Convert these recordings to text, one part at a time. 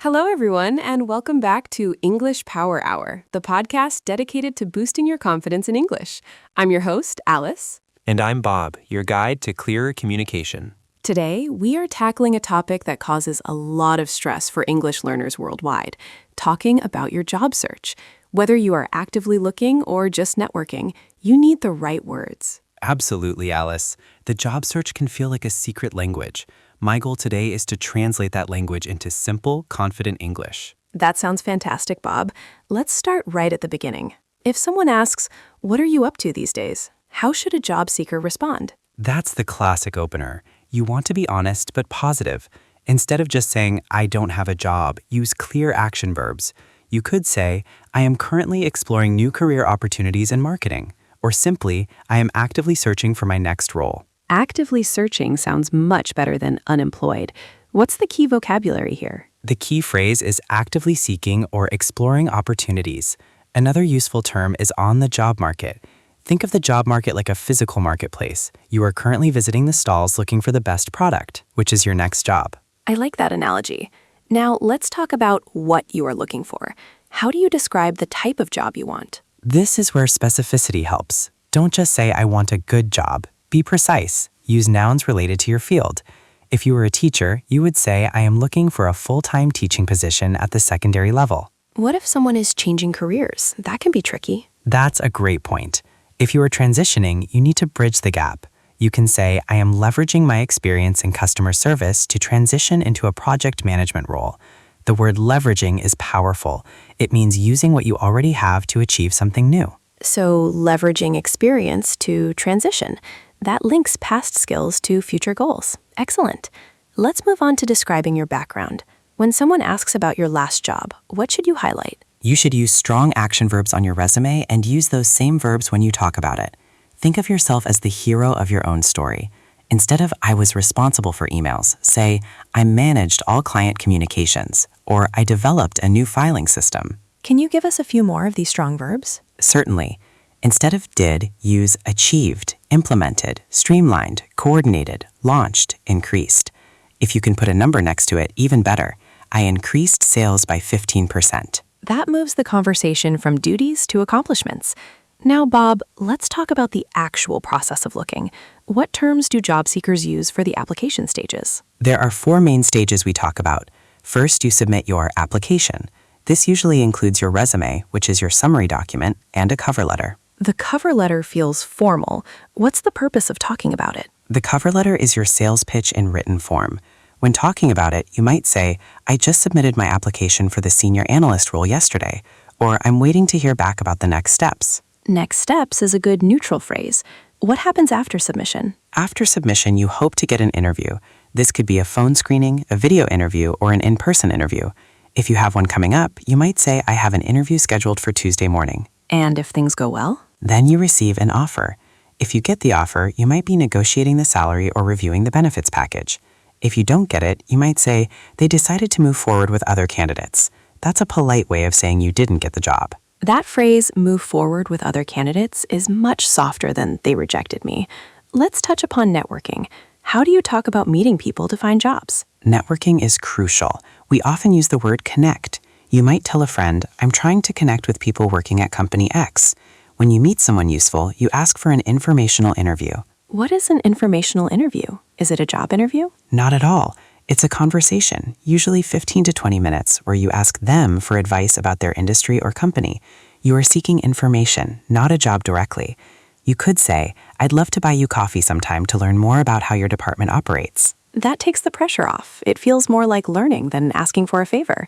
Hello, everyone, and welcome back to English Power Hour, the podcast dedicated to boosting your confidence in English. I'm your host, Alice. And I'm Bob, your guide to clearer communication. Today, we are tackling a topic that causes a lot of stress for English learners worldwide, talking about your job search. Whether you are actively looking or just networking, you need the right words. Absolutely, Alice. The job search can feel like a secret language. My goal today is to translate that language into simple, confident English. That sounds fantastic, Bob. Let's start right at the beginning. If someone asks, "What are you up to these days?" how should a job seeker respond? That's the classic opener. You want to be honest but positive. Instead of just saying, "I don't have a job," use clear action verbs. You could say, "I am currently exploring new career opportunities in marketing," or simply, "I am actively searching for my next role." Actively searching sounds much better than unemployed. What's the key vocabulary here? The key phrase is actively seeking or exploring opportunities. Another useful term is on the job market. Think of the job market like a physical marketplace. You are currently visiting the stalls looking for the best product, which is your next job. I like that analogy. Now, let's talk about what you are looking for. How do you describe the type of job you want? This is where specificity helps. Don't just say, "I want a good job." Be precise. Use nouns related to your field. If you were a teacher, you would say, "I am looking for a full-time teaching position at the secondary level." What if someone is changing careers? That can be tricky. That's a great point. If you are transitioning, you need to bridge the gap. You can say, "I am leveraging my experience in customer service to transition into a project management role." The word leveraging is powerful. It means using what you already have to achieve something new. So, leveraging experience to transition. That links past skills to future goals. Excellent. Let's move on to describing your background. When someone asks about your last job, what should you highlight? You should use strong action verbs on your resume and use those same verbs when you talk about it. Think of yourself as the hero of your own story. Instead of "I was responsible for emails," say, "I managed all client communications," or "I developed a new filing system." Can you give us a few more of these strong verbs? Certainly. Instead of did, use achieved, implemented, streamlined, coordinated, launched, increased. If you can put a number next to it, even better. I increased sales by 15%. That moves the conversation from duties to accomplishments. Now, Bob, let's talk about the actual process of looking. What terms do job seekers use for the application stages? There are 4 main stages we talk about. First, you submit your application. This usually includes your resume, which is your summary document, and a cover letter. The cover letter feels formal. What's the purpose of talking about it? The cover letter is your sales pitch in written form. When talking about it, you might say, "I just submitted my application for the senior analyst role yesterday," or "I'm waiting to hear back about the next steps." Next steps is a good neutral phrase. What happens after submission? After submission, you hope to get an interview. This could be a phone screening, a video interview, or an in-person interview. If you have one coming up, you might say, "I have an interview scheduled for Tuesday morning." And if things go well? Then you receive an offer. If you get the offer, you might be negotiating the salary or reviewing the benefits package. If you don't get it, you might say, "They decided to move forward with other candidates." That's a polite way of saying you didn't get the job. That phrase, "move forward with other candidates," is much softer than "they rejected me." Let's touch upon networking. How do you talk about meeting people to find jobs? Networking is crucial. We often use the word connect. You might tell a friend, "I'm trying to connect with people working at company X." When you meet someone useful, you ask for an informational interview. What is an informational interview? Is it a job interview? Not at all. It's a conversation, usually 15 to 20 minutes, where you ask them for advice about their industry or company. You are seeking information, not a job directly. You could say, "I'd love to buy you coffee sometime to learn more about how your department operates." That takes the pressure off. It feels more like learning than asking for a favor.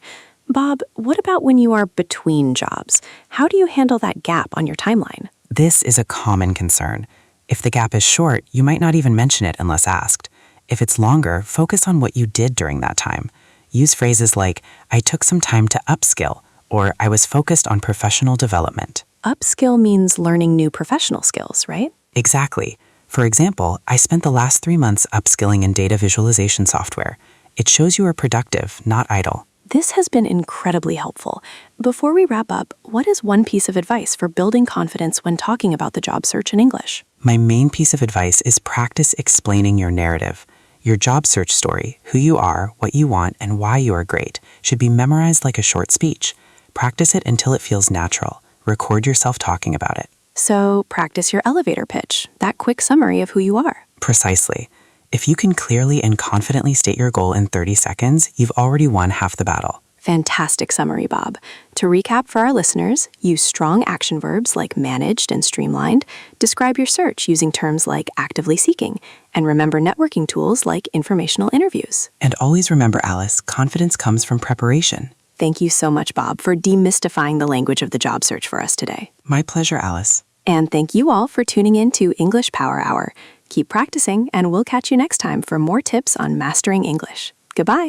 Bob, what about when you are between jobs? How do you handle that gap on your timeline? This is a common concern. If the gap is short, you might not even mention it unless asked. If it's longer, focus on what you did during that time. Use phrases like, "I took some time to upskill," or "I was focused on professional development." Upskill means learning new professional skills, right? Exactly. For example, "I spent the last 3 months upskilling in data visualization software." It shows you are productive, not idle. This has been incredibly helpful. Before we wrap up, what is one piece of advice for building confidence when talking about the job search in English? My main piece of advice is practice explaining your narrative. Your job search story, who you are, what you want, and why you are great, should be memorized like a short speech. Practice it until it feels natural. Record yourself talking about it. So, practice your elevator pitch, that quick summary of who you are. Precisely. If you can clearly and confidently state your goal in 30 seconds, you've already won half the battle. Fantastic summary, Bob. To recap for our listeners, use strong action verbs like managed and streamlined, describe your search using terms like actively seeking, and remember networking tools like informational interviews. And always remember, Alice, confidence comes from preparation. Thank you so much, Bob, for demystifying the language of the job search for us today. My pleasure, Alice. And thank you all for tuning in to English Power Hour. Keep practicing, and we'll catch you next time for more tips on mastering English. Goodbye.